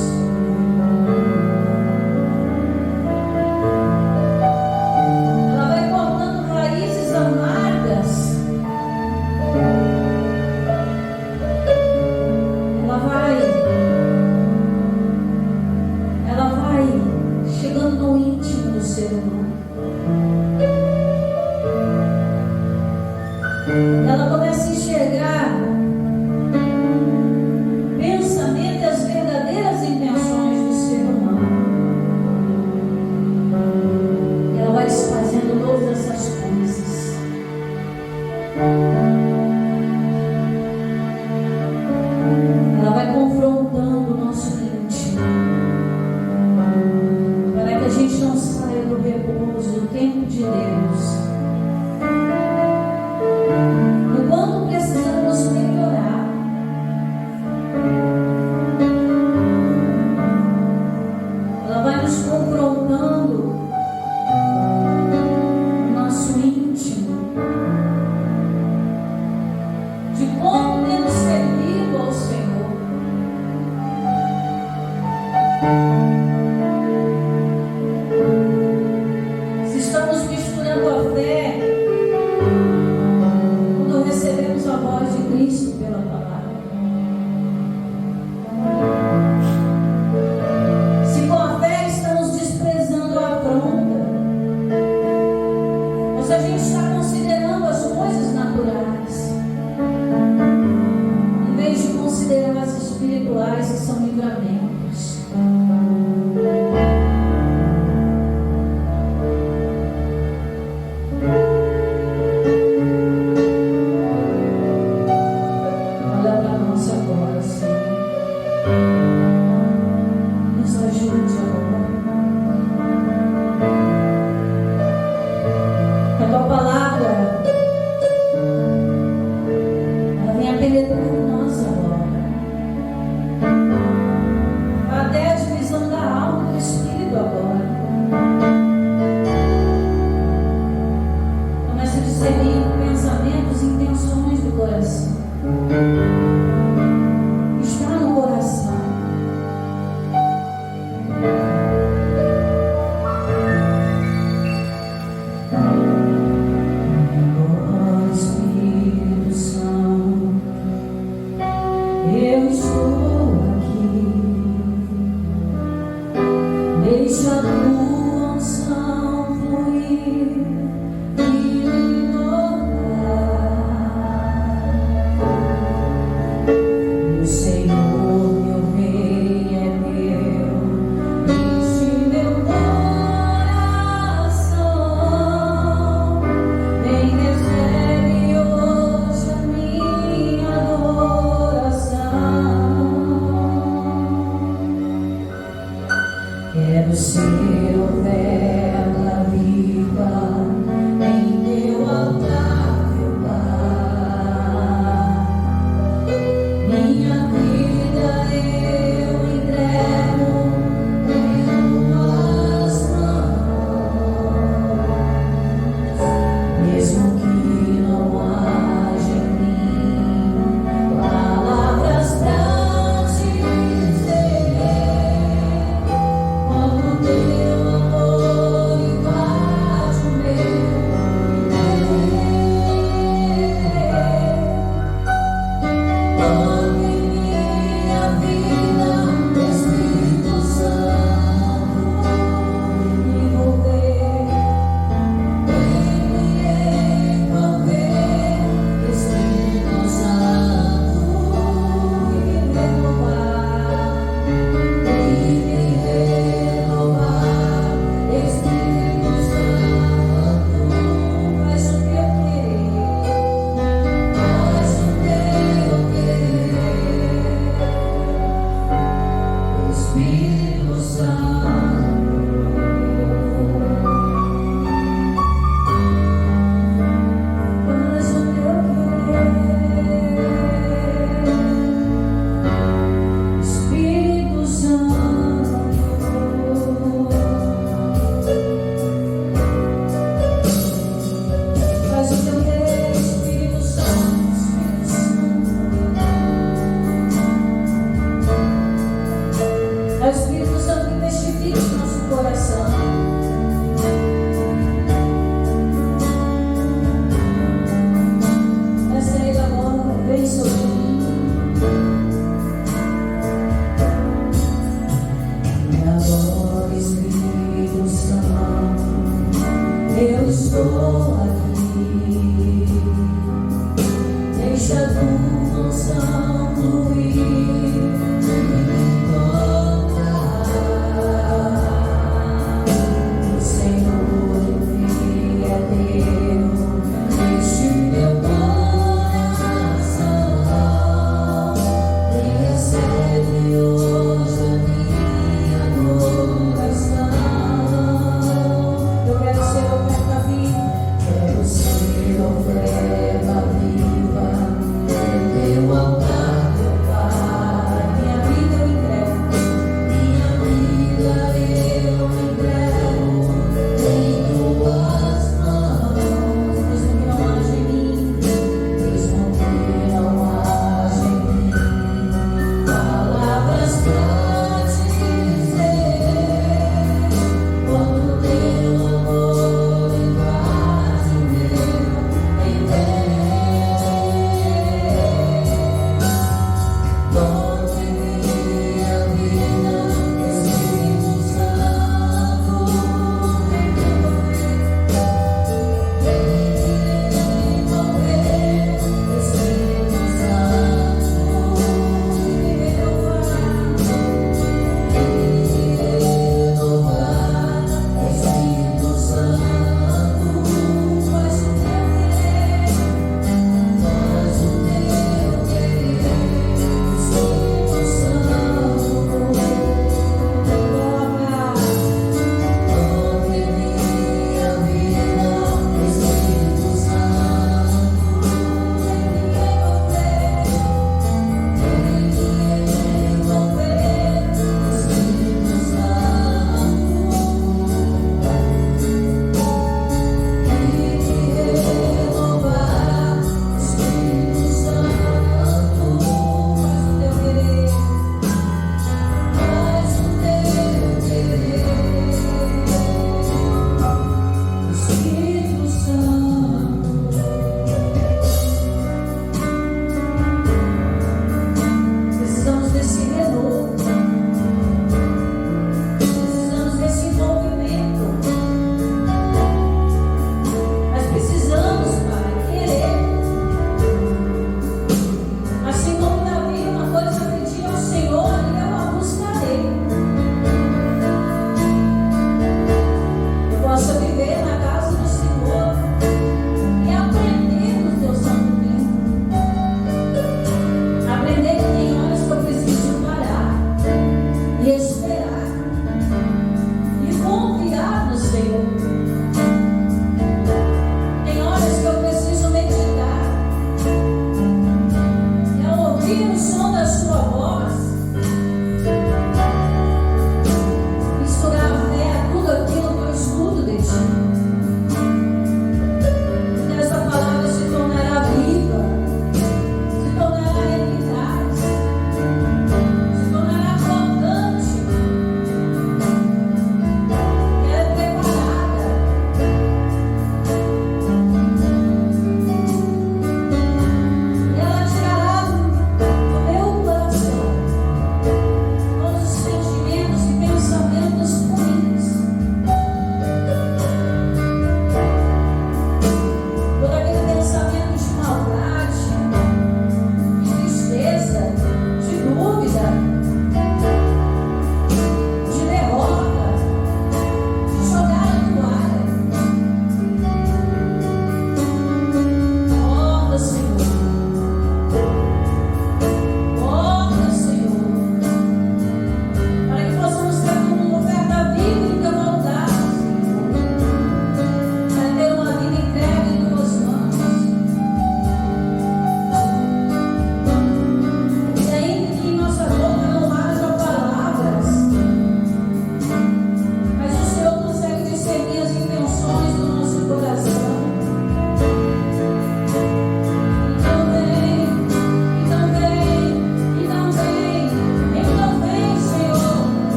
Ela vai cortando raízes amargas. Ela vai chegando no íntimo do ser humano. Ela começa a enxergar pensamento e as verdadeiras intenções do ser humano. E ela vai desfazendo todas essas coisas. Ela vai confrontando o nosso íntimo, para que a gente não saia do repouso, do tempo de Deus. No quanto precisamos melhorar. Ela vai nos confrontando o nosso íntimo, de como temos servido ao Senhor. Se estamos misturando a fé quando recebemos a voz de Cristo pela palavra. Se com a fé estamos desprezando a afronta, ou se a gente está considerando as coisas naturais, em vez de considerar as espirituais que são livramentos. Olha para nós agora, Senhor. Nos ajude agora. Que a tua palavra ela venha penetrar em nós agora.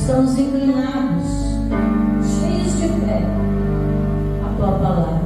Estamos inclinados, cheios de fé, à tua palavra.